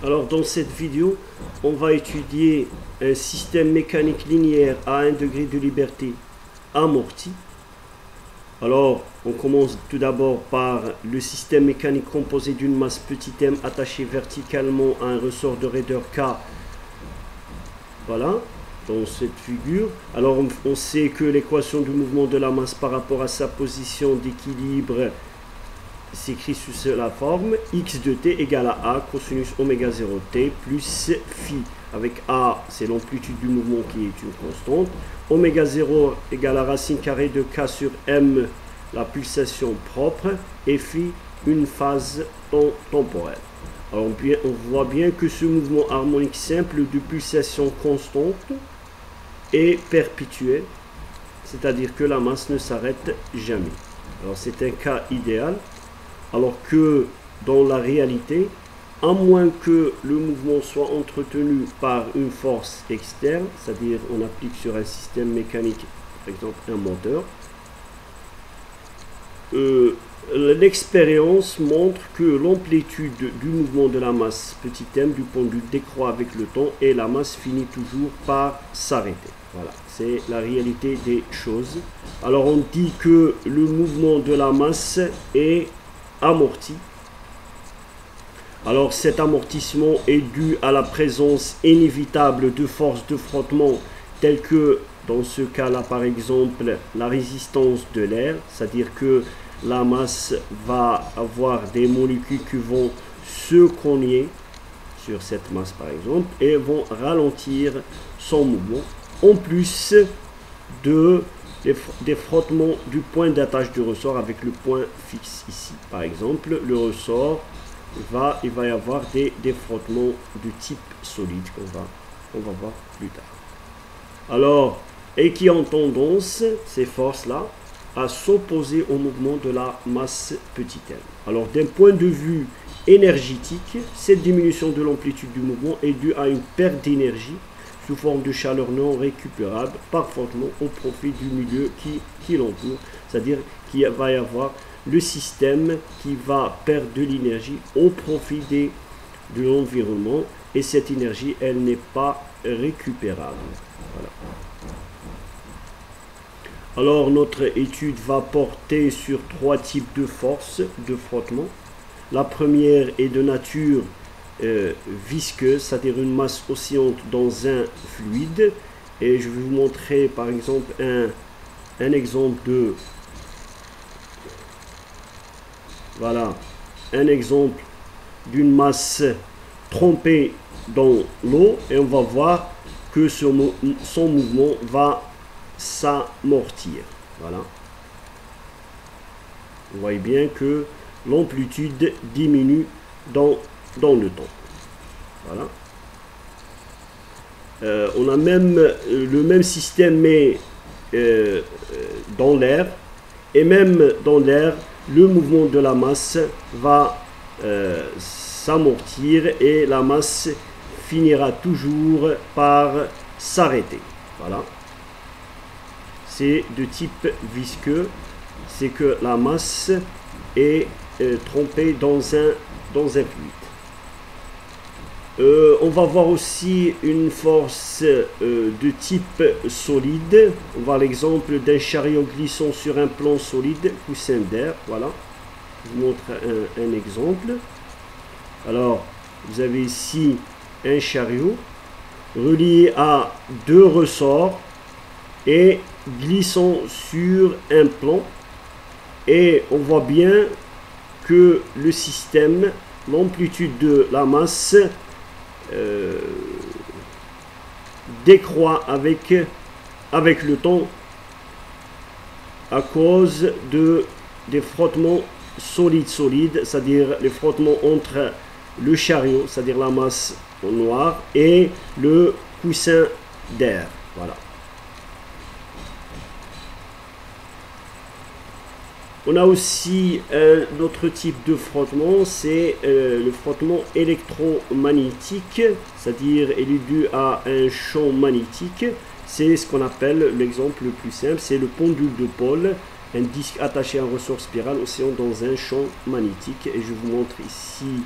Alors dans cette vidéo, on va étudier un système mécanique linéaire à 1 degré de liberté amorti. Alors on commence tout d'abord par le système mécanique composé d'une masse petit m attachée verticalement à un ressort de raideur K. Voilà, dans cette figure. Alors on sait que l'équation du mouvement de la masse par rapport à sa position d'équilibre s'écrit sous la forme x de t égale à a cosinus oméga 0 t plus phi, avec a c'est l'amplitude du mouvement qui est une constante, oméga 0 égale à racine carrée de k sur m, la pulsation propre, et phi une phase temporelle. Alors on voit bien que ce mouvement harmonique simple de pulsation constante est perpétuel, c'est-à-dire que la masse ne s'arrête jamais. Alors c'est un cas idéal. Alors que dans la réalité, à moins que le mouvement soit entretenu par une force externe, c'est-à-dire on applique sur un système mécanique, par exemple un moteur, l'expérience montre que l'amplitude du mouvement de la masse petit m du pendule décroît avec le temps et la masse finit toujours par s'arrêter. Voilà, c'est la réalité des choses. Alors on dit que le mouvement de la masse est amorti. Alors cet amortissement est dû à la présence inévitable de forces de frottement telles que dans ce cas-là par exemple la résistance de l'air, c'est-à-dire que la masse va avoir des molécules qui vont se cogner sur cette masse par exemple et vont ralentir son mouvement, en plus des frottements du point d'attache du ressort avec le point fixe ici. Par exemple, le ressort, il va y avoir des frottements de type solide qu'on va voir plus tard. Alors, et qui ont tendance, ces forces-là, à s'opposer au mouvement de la masse petit m. Alors, d'un point de vue énergétique, cette diminution de l'amplitude du mouvement est due à une perte d'énergie sous forme de chaleur non récupérable par frottement au profit du milieu qui l'entoure, c'est-à-dire qu'il va y avoir le système qui va perdre de l'énergie au profit de l'environnement, et cette énergie, elle n'est pas récupérable. Voilà. Alors notre étude va porter sur 3 types de forces de frottement. La première est de nature visqueuse, c'est-à-dire une masse oscillante dans un fluide, et je vais vous montrer par exemple un exemple de un exemple d'une masse trempée dans l'eau, et on va voir que son mouvement va s'amortir. Voilà, vous voyez bien que l'amplitude diminue dans le temps. Voilà. On a même le même système mais dans l'air, et même dans l'air le mouvement de la masse va s'amortir et la masse finira toujours par s'arrêter. Voilà, c'est de type visqueux, c'est que la masse est trempée dans un fluide. On va voir aussi une force de type solide. On va voir l'exemple d'un chariot glissant sur un plan solide, coussin d'air. Voilà, je vous montre un exemple. Alors, vous avez ici un chariot relié à 2 ressorts et glissant sur un plan. Et on voit bien que le système, l'amplitude de la masse décroît avec le temps à cause des frottements solides, c'est-à-dire les frottements entre le chariot, c'est-à-dire la masse en noir, et le coussin d'air. Voilà. On a aussi un autre type de frottement, c'est le frottement électromagnétique, c'est-à-dire il est dû à un champ magnétique. C'est ce qu'on appelle, l'exemple le plus simple, c'est le pendule de pôle, un disque attaché à un ressort spiral oscillant dans un champ magnétique. Et je vous montre ici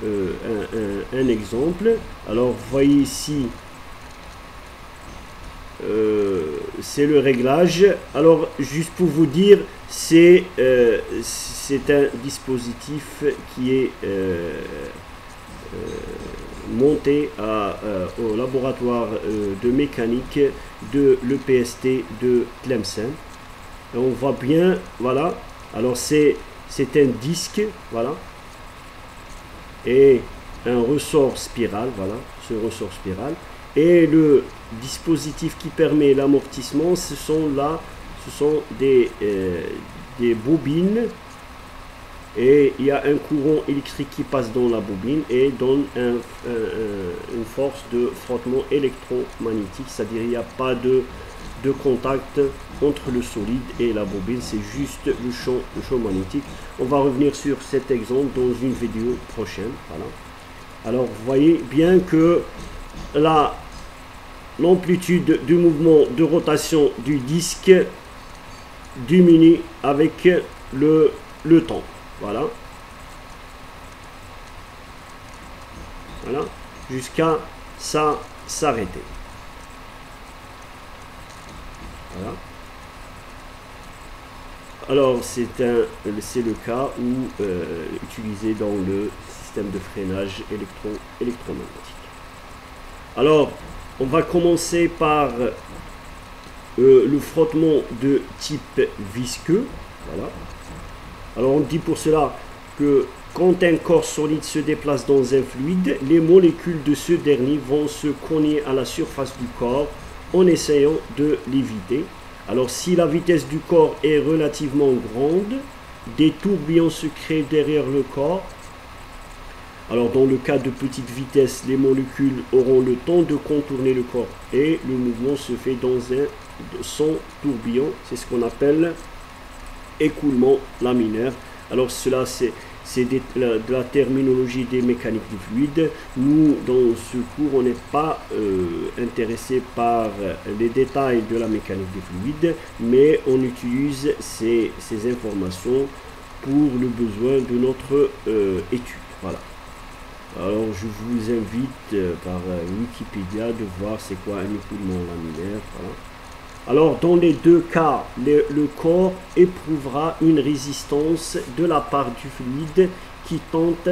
un exemple. Alors vous voyez ici, c'est le réglage. Alors juste pour vous dire, c'est un dispositif qui est monté au laboratoire de mécanique de l'EPST de Tlemcen. Et on voit bien, voilà, alors c'est un disque, voilà, et un ressort spiral, voilà, ce ressort spiral, et le dispositif qui permet l'amortissement, ce sont des bobines, et il y a un courant électrique qui passe dans la bobine et donne une force de frottement électromagnétique, c'est-à-dire il n'y a pas de contact entre le solide et la bobine, c'est juste le champ magnétique. On va revenir sur cet exemple dans une vidéo prochaine. Voilà. Alors vous voyez bien que l'amplitude du mouvement de rotation du disque diminue avec le temps. Voilà. Voilà. Jusqu'à ça s'arrêter. Voilà. Alors c'est le cas où utilisé dans le système de freinage électromagnétique. Alors on va commencer par le frottement de type visqueux. Voilà. Alors on dit pour cela que quand un corps solide se déplace dans un fluide, les molécules de ce dernier vont se cogner à la surface du corps en essayant de l'éviter. Alors si la vitesse du corps est relativement grande, des tourbillons se créent derrière le corps. Alors dans le cas de petite vitesse, les molécules auront le temps de contourner le corps et le mouvement se fait sans tourbillon. C'est ce qu'on appelle écoulement laminaire. Alors cela c'est de la terminologie des mécaniques du fluide. Nous dans ce cours on n'est pas intéressé par les détails de la mécanique du fluide, mais on utilise ces informations pour le besoin de notre étude. Voilà. Alors je vous invite par Wikipédia de voir c'est quoi un écoulement laminaire. Voilà. Alors dans les deux cas, le corps éprouvera une résistance de la part du fluide qui tente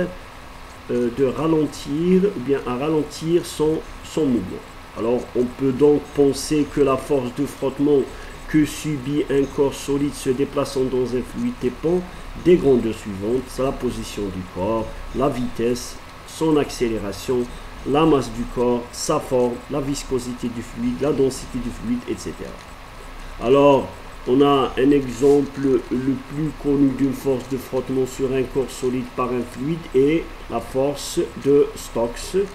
de ralentir ou bien à ralentir son mouvement. Alors on peut donc penser que la force de frottement que subit un corps solide se déplaçant dans un fluide dépend des grandeurs suivantes: la position du corps, la vitesse, son accélération, la masse du corps, sa forme, la viscosité du fluide, la densité du fluide, etc. Alors, on a un exemple le plus connu d'une force de frottement sur un corps solide par un fluide et la force de Stokes.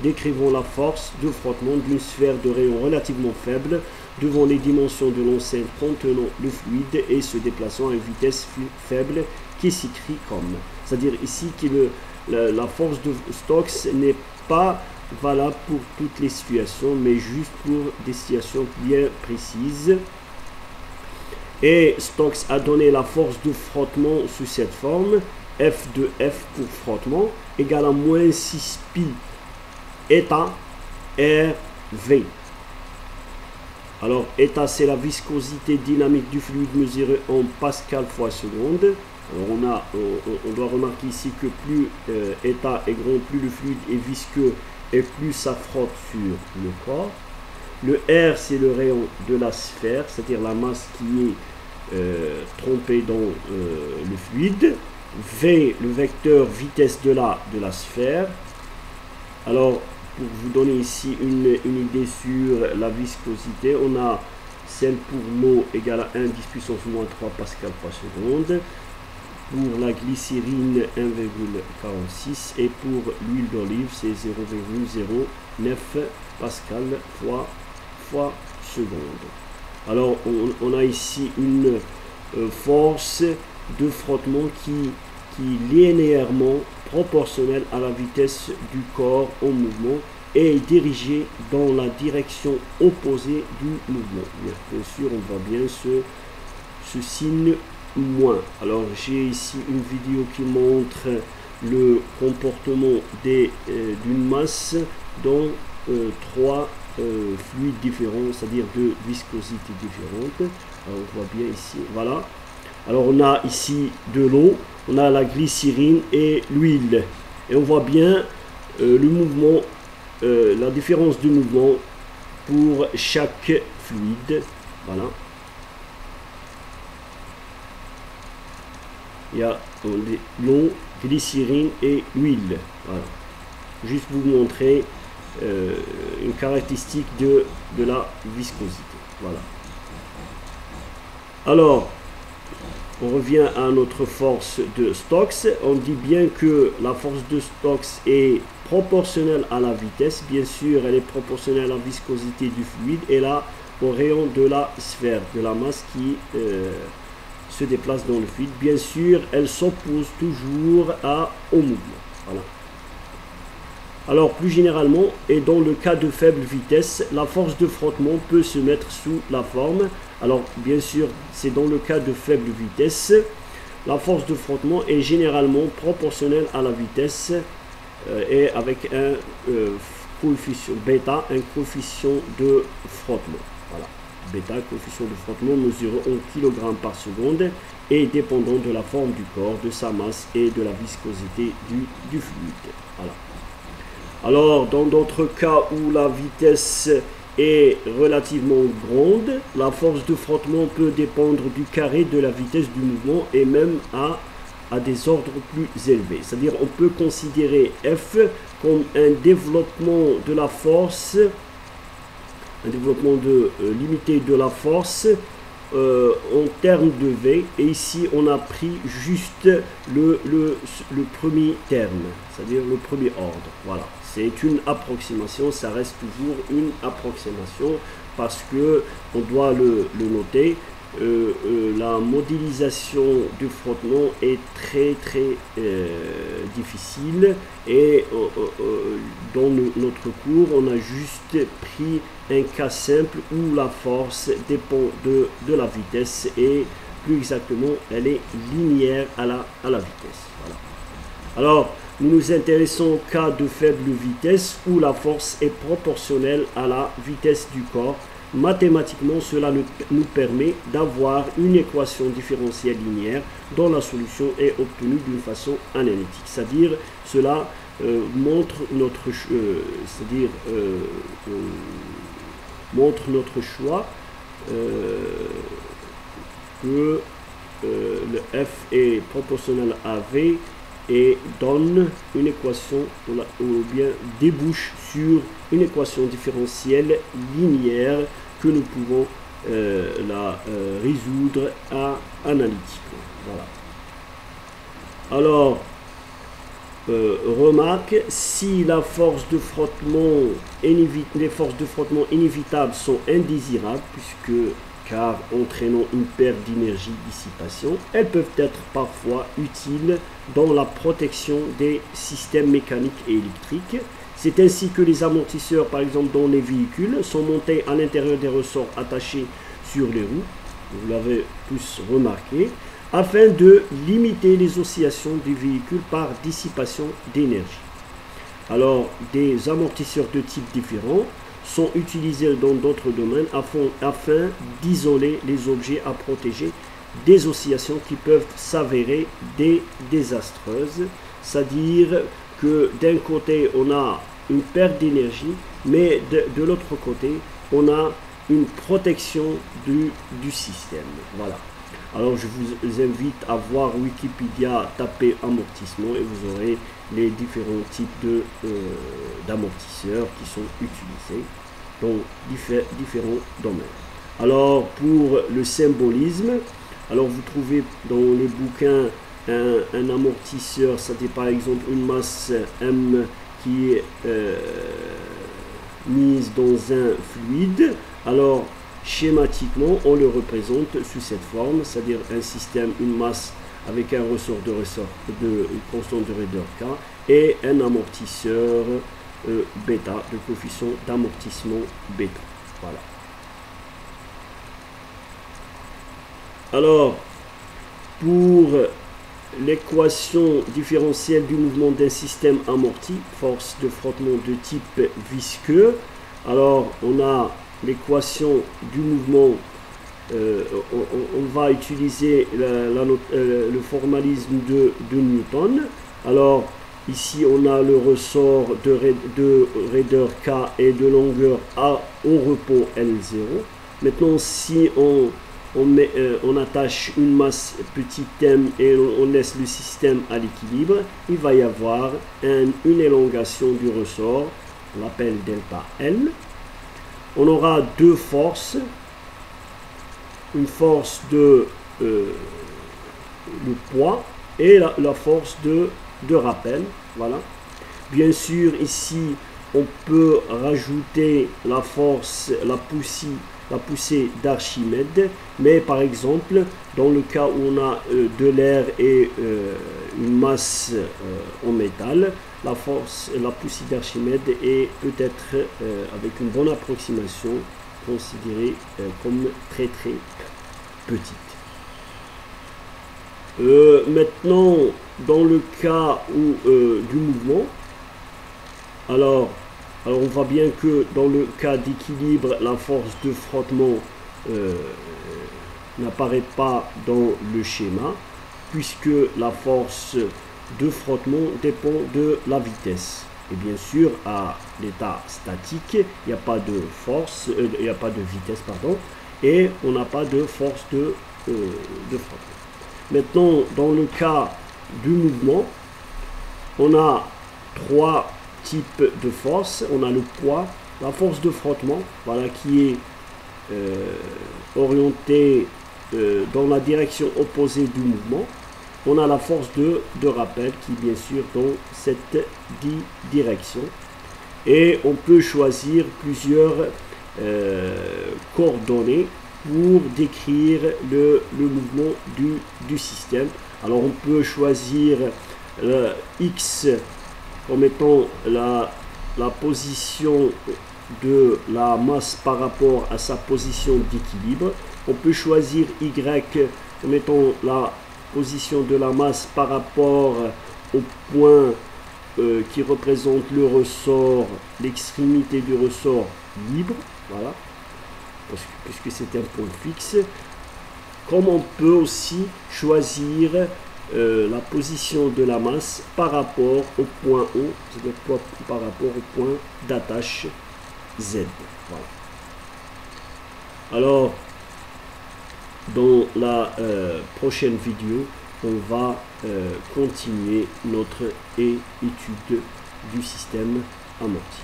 Décrivons la force de frottement d'une sphère de rayon relativement faible devant les dimensions de l'enceinte contenant le fluide et se déplaçant à une vitesse faible qui s'écrit comme. C'est-à-dire ici que la force de Stokes n'est pas valable pour toutes les situations, mais juste pour des situations bien précises. Et Stokes a donné la force de frottement sous cette forme: F de F pour frottement égale à moins 6 pi eta RV. Alors eta c'est la viscosité dynamique du fluide mesurée en pascal fois seconde. Alors on doit remarquer ici que plus eta est grand, plus le fluide est visqueux et plus ça frotte sur le corps. Le R c'est le rayon de la sphère, c'est-à-dire la masse qui est trompée dans le fluide. V le vecteur vitesse de la sphère. Alors pour vous donner ici une idée sur la viscosité, on a celle pour l'eau égale à 1 10 puissance moins 3 pascal par seconde. Pour la glycérine 1,46 et pour l'huile d'olive c'est 0,09 pascal fois seconde. Alors on a ici une force de frottement qui est linéairement proportionnelle à la vitesse du corps en mouvement et est dirigée dans la direction opposée du mouvement. Bien sûr on voit bien ce signe moins. Alors j'ai ici une vidéo qui montre le comportement d'une masse dans trois fluides différents, c'est-à-dire deux viscosités différentes. Alors, on voit bien ici, voilà. Alors on a ici de l'eau, on a la glycérine et l'huile. Et on voit bien le mouvement, la différence de mouvement pour chaque fluide. Voilà. Il y a l'eau, glycérine et huile. Voilà. Juste vous montrer une caractéristique de la viscosité. Voilà. Alors, on revient à notre force de Stokes. On dit bien que la force de Stokes est proportionnelle à la vitesse. Bien sûr, elle est proportionnelle à la viscosité du fluide et là, au rayon de la sphère, de la masse qui se déplace dans le fluide. Bien sûr, elle s'oppose toujours au mouvement. Voilà. Alors, plus généralement, et dans le cas de faible vitesse, la force de frottement peut se mettre sous la forme. Alors, bien sûr, c'est dans le cas de faible vitesse. La force de frottement est généralement proportionnelle à la vitesse et avec un coefficient bêta, un coefficient de frottement. Voilà. Bêta, coefficient de frottement mesuré en kg par seconde et dépendant de la forme du corps, de sa masse et de la viscosité du fluide. Voilà. Alors, dans d'autres cas où la vitesse est relativement grande, la force de frottement peut dépendre du carré de la vitesse du mouvement et même à des ordres plus élevés. C'est-à-dire on peut considérer F comme un développement de la force, un développement limité de la force en termes de V. Et ici on a pris juste le premier terme, c'est-à-dire le premier ordre. Voilà. C'est une approximation, ça reste toujours une approximation parce que on doit le noter. La modélisation du frottement est très difficile et dans notre cours on a juste pris un cas simple où la force dépend de la vitesse et plus exactement elle est linéaire à la vitesse. Voilà. Alors nous nous intéressons au cas de faible vitesse où la force est proportionnelle à la vitesse du corps. Mathématiquement, cela nous permet d'avoir une équation différentielle linéaire dont la solution est obtenue d'une façon analytique. C'est-à-dire, cela montre notre choix que le F est proportionnel à V et donne une équation ou bien débouche sur une équation différentielle linéaire que nous pouvons la résoudre analytiquement. Voilà. Alors, remarque, si la force de frottement les forces de frottement inévitables sont indésirables, car entraînant une perte d'énergie dissipation, elles peuvent être parfois utiles dans la protection des systèmes mécaniques et électriques. C'est ainsi que les amortisseurs, par exemple dans les véhicules, sont montés à l'intérieur des ressorts attachés sur les roues, vous l'avez tous remarqué, afin de limiter les oscillations du véhicule par dissipation d'énergie. Alors, des amortisseurs de types différents sont utilisés dans d'autres domaines afin d'isoler les objets à protéger des oscillations qui peuvent s'avérer désastreuses. C'est-à-dire que d'un côté, on a une perte d'énergie, mais de l'autre côté, on a une protection du système. Voilà. Alors, je vous invite à voir Wikipédia, taper amortissement et vous aurez les différents types d'amortisseurs qui sont utilisés dans différents domaines. Alors, pour le symbolisme, alors vous trouvez dans les bouquins un amortisseur, c'est par exemple une masse M qui est mise dans un fluide. Alors, schématiquement, on le représente sous cette forme, c'est-à-dire un système, une masse avec un ressort de constante de raideur K et un amortisseur bêta, de coefficient d'amortissement bêta. Voilà. Alors, pour l'équation différentielle du mouvement d'un système amorti, force de frottement de type visqueux. Alors, on a l'équation du mouvement, on va utiliser le formalisme de Newton. Alors, ici, on a le ressort de raideur K et de longueur A au repos L0. Maintenant, si on attache une masse petit m et on laisse le système à l'équilibre, il va y avoir une élongation du ressort, on l'appelle delta L. On aura deux forces, une force de le poids et la force de rappel. Voilà. Bien sûr, ici, on peut rajouter la force, la poussée d'Archimède, mais par exemple, dans le cas où on a de l'air et une masse en métal, la poussée d'Archimède est peut-être, avec une bonne approximation, considérée comme très petite. Maintenant, dans le cas du mouvement, alors on voit bien que dans le cas d'équilibre, la force de frottement n'apparaît pas dans le schéma, puisque la force de frottement dépend de la vitesse. Et bien sûr, à l'état statique, il n'y a pas de force, il n'y a pas de vitesse, pardon, et on n'a pas de force de frottement. Maintenant, dans le cas du mouvement, on a trois types de force. On a le poids, la force de frottement, voilà, qui est orientée dans la direction opposée du mouvement. On a la force de rappel qui est bien sûr dans cette direction. Et on peut choisir plusieurs coordonnées pour décrire le mouvement du système. Alors on peut choisir X comme étant la position de la masse par rapport à sa position d'équilibre. On peut choisir Y comme étant la position de la masse par rapport au point qui représente le ressort, l'extrémité du ressort libre, voilà, puisque c'est un point fixe. Comme on peut aussi choisir la position de la masse par rapport au point O, c'est-à-dire par rapport au point d'attache Z. Voilà. Alors, dans la prochaine vidéo, on va continuer notre étude du système amorti.